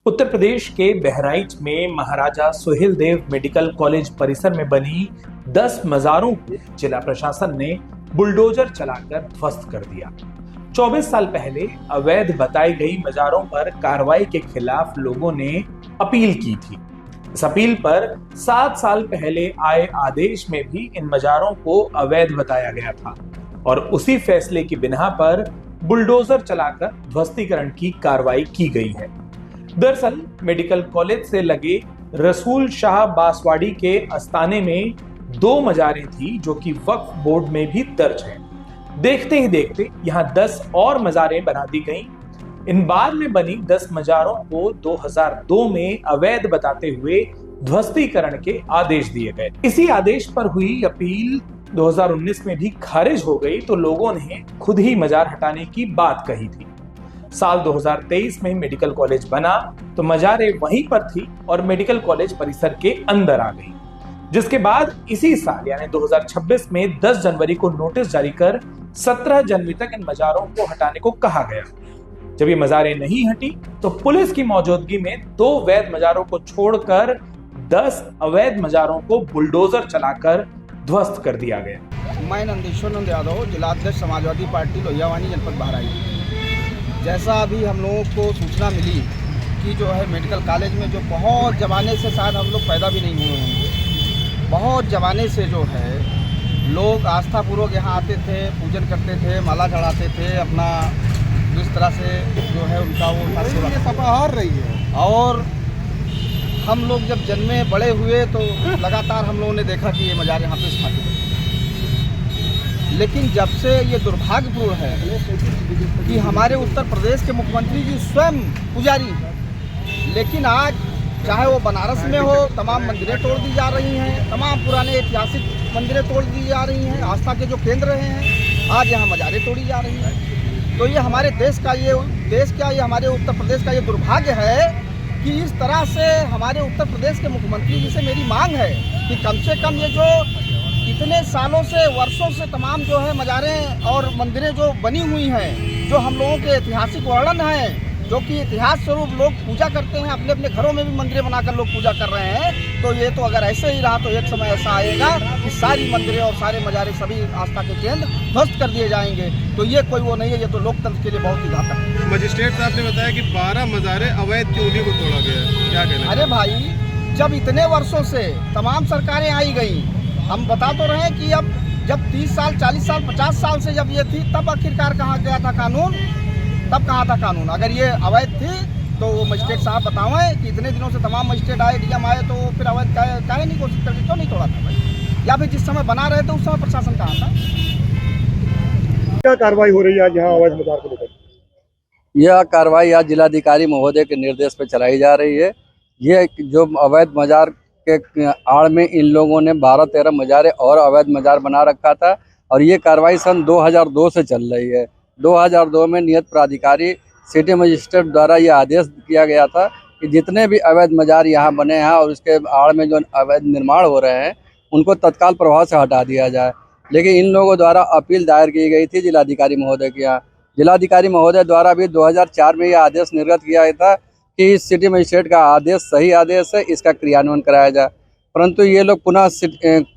उत्तर प्रदेश के बहराइच में महाराजा Suheldev medical college परिसर में बनी 10 मजारों को जिला प्रशासन ने बुलडोजर चलाकर ध्वस्त कर दिया। 24 साल पहले अवैध बताई गई मजारों पर कार्रवाई के खिलाफ लोगों ने अपील की थी। इस अपील पर 7 साल पहले आए आदेश में भी इन मजारों को अवैध बताया गया था और उसी फैसले की बिना पर बुलडोजर चलाकर ध्वस्तीकरण की कार्रवाई की गई है। दरअसल मेडिकल कॉलेज से लगे रसूल शाह बांसवाड़ी के आस्थाने में 2 मजारें थी जो कि वक्फ बोर्ड में भी दर्ज है। देखते ही देखते यहाँ 10 और मजारें बना दी गईं। इन बाद में बनी 10 मजारों को 2002 में अवैध बताते हुए ध्वस्तीकरण के आदेश दिए गए। इसी आदेश पर हुई अपील 2019 में भी खारिज हो गई तो लोगों ने खुद ही मजार हटाने की बात कही थी। साल 2023 में मेडिकल कॉलेज बना तो मजारें वहीं पर थी और मेडिकल कॉलेज परिसर के अंदर आ गई, जिसके बाद इसी साल यानी 2026 में 10 जनवरी को नोटिस जारी कर 17 जनवरी तक इन मजारों को हटाने को कहा गया। जब ये मजारें नहीं हटी तो पुलिस की मौजूदगी में 2 वैध मजारों को छोड़कर 10 अवैध मजारों को बुलडोजर चलाकर ध्वस्त कर दिया गया। मैं नंदीश्वर नंद यादव, जिलाध्यक्ष समाजवादी पार्टी लोहियावानी, जनपद बहराइच। जैसा अभी हम लोगों को सूचना मिली कि जो है मेडिकल कॉलेज में जो बहुत ज़माने से शायद हम लोग पैदा भी नहीं हुए होंगे, बहुत ज़माने से जो है लोग आस्थापूर्वक यहाँ आते थे, पूजन करते थे, माला चढ़ाते थे, अपना जिस तरह से जो है उनका वो सपाहार रही है। और हम लोग जब जन्मे बड़े हुए तो लगातार हम लोगों ने देखा कि ये मजार यहाँ पे स्थापित है। लेकिन जब से ये दुर्भाग्यपूर्ण है कि हमारे उत्तर प्रदेश के मुख्यमंत्री जी स्वयं पुजारी हैं, लेकिन आज चाहे वो बनारस में हो, तमाम मंदिरें तोड़ दी जा रही हैं, तमाम पुराने ऐतिहासिक मंदिरें तोड़ दी जा रही हैं, आस्था के जो केंद्र रहे हैं आज यहाँ मजारें तोड़ी जा रही हैं। तो ये हमारे देश का ये हमारे उत्तर प्रदेश का ये दुर्भाग्य है कि इस तरह से हमारे उत्तर प्रदेश के मुख्यमंत्री जी से मेरी मांग है कि कम से कम ये जो इतने सालों से, वर्षों से तमाम जो है मजारें और मंदिरें जो बनी हुई हैं, जो हम लोगों के ऐतिहासिक वर्णन हैं, जो कि इतिहास स्वरूप लोग पूजा करते हैं, अपने अपने घरों में भी मंदिरें बनाकर लोग पूजा कर रहे हैं, तो ये तो अगर ऐसे ही रहा तो एक समय ऐसा आएगा कि सारी मंदिरें और सारे मजारे, सभी आस्था के केंद्र ध्वस्त कर दिए जाएंगे। तो ये कोई वो नहीं है, ये तो लोकतंत्र के लिए बहुत ही घातक है। मजिस्ट्रेट साहब ने बताया कि 12 मजारे अवैध की उन्हीं को तोड़ा गया है, क्या कहना है? अरे भाई, जब इतने वर्षों से तमाम सरकारें आई गई, हम बता तो रहे हैं कि अब जब 30 साल, 40 साल, 50 साल से जब ये थी तब आखिरकार कहाँ गया था कानून? तब कहाँ था कानून? अगर ये अवैध थी तो वो मजिस्ट्रेट साहब बतावें कि इतने दिनों से तमाम मजिस्ट्रेट आए, डीएम आए, तो फिर अवैध काहे नहीं कोशिश करती, क्यों नहीं तोड़ा था भाई? या फिर जिस समय बना रहे थे उस समय प्रशासन कहाँ था? क्या कार्रवाई हो रही है आज यहाँ अवैध मजार को लेकर? यह कार्रवाई आज जिलाधिकारी महोदय के निर्देश पर चलाई जा रही है। ये जो अवैध मजार के आड़ में इन लोगों ने 12-13 मजारे और अवैध मजार बना रखा था और ये कार्रवाई सन 2002 से चल रही है। 2002 में नियत प्राधिकारी सिटी मजिस्ट्रेट द्वारा ये आदेश किया गया था कि जितने भी अवैध मजार यहाँ बने हैं और उसके आड़ में जो अवैध निर्माण हो रहे हैं उनको तत्काल प्रभाव से हटा दिया जाए। लेकिन इन लोगों द्वारा अपील दायर की गई थी जिलाधिकारी महोदय के यहाँ। जिलाधिकारी महोदय द्वारा भी 2004 में यह आदेश निर्गत किया गया था कि इस सिटी मजिस्ट्रेट का आदेश सही आदेश है, इसका क्रियान्वयन कराया जाए। परंतु ये लोग पुनः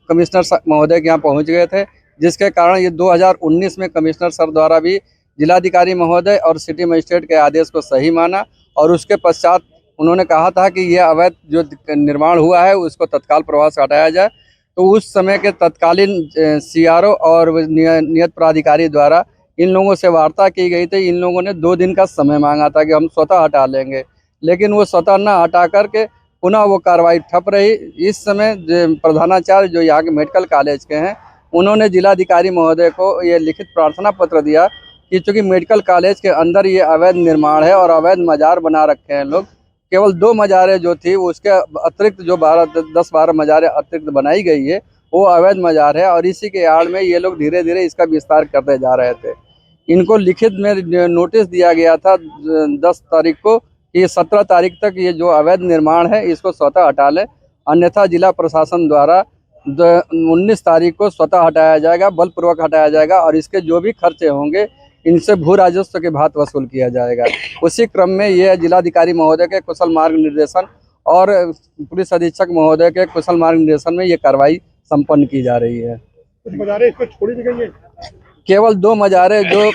कमिश्नर महोदय के यहाँ पहुँच गए थे, जिसके कारण ये 2019 में कमिश्नर सर द्वारा भी जिलाधिकारी महोदय और सिटी मजिस्ट्रेट के आदेश को सही माना और उसके पश्चात उन्होंने कहा था कि यह अवैध जो निर्माण हुआ है उसको तत्काल प्रभाव से हटाया जाए। तो उस समय के तत्कालीन CRO और नियत प्राधिकारी द्वारा इन लोगों से वार्ता की गई थी। इन लोगों ने 2 दिन का समय मांगा था कि हम स्वतः हटा लेंगे, लेकिन वो स्वतः न हटा करके पुनः वो कार्रवाई ठप रही। इस समय प्रधानाचार्य जो यहाँ के मेडिकल कॉलेज के हैं उन्होंने जिलाधिकारी महोदय को ये लिखित प्रार्थना पत्र दिया कि चूँकि मेडिकल कॉलेज के अंदर ये अवैध निर्माण है और अवैध मजार बना रखे हैं लोग, केवल 2 मजारें जो थी उसके अतिरिक्त जो 10-12 मजारें अतिरिक्त बनाई गई है वो अवैध मजार है और इसी के आड़ में ये लोग धीरे धीरे इसका विस्तार करते जा रहे थे। इनको लिखित में नोटिस दिया गया था 10 तारीख को कि 17 तारीख तक ये जो अवैध निर्माण है इसको स्वतः हटा लें, अन्यथा जिला प्रशासन द्वारा 19 तारीख को स्वतः हटाया जाएगा, बलपूर्वक हटाया जाएगा और इसके जो भी खर्चे होंगे इनसे भू राजस्व के भात वसूल किया जाएगा। उसी क्रम में ये जिलाधिकारी महोदय के कुशल मार्ग निर्देशन और पुलिस अधीक्षक महोदय के कुशल मार्ग निर्देशन में ये कार्रवाई संपन्न की जा रही है। कुछ मजारे इसको छोड़ी भी गई है। केवल 2 मजारे जो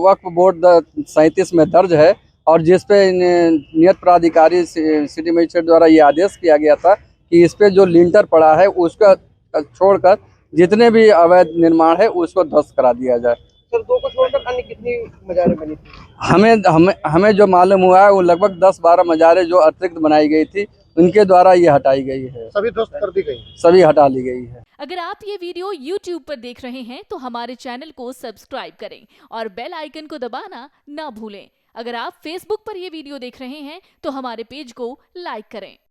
वक्फ बोर्ड 37 में दर्ज है और जिस पे नियत प्राधिकारी सिटी मजिस्ट्रेट द्वारा ये आदेश किया गया था कि इस पे जो लिंटर पड़ा है उसका छोड़कर जितने भी अवैध निर्माण है उसको ध्वस्त करा दिया जाए। सर 2 को छोड़कर अन्य कितनी मजारें बनी थी? हमें जो मालूम हुआ है वो लगभग 10-12 मजारे जो अतिरिक्त बनाई गई थी उनके द्वारा ये हटाई गई है। सभी ध्वस्त कर दी गई, सभी हटा ली गई है। अगर आप ये वीडियो YouTube पर देख रहे हैं तो हमारे चैनल को सब्सक्राइब करें और बेल आइकन को दबाना ना भूलें। अगर आप Facebook पर ये वीडियो देख रहे हैं तो हमारे पेज को लाइक करें।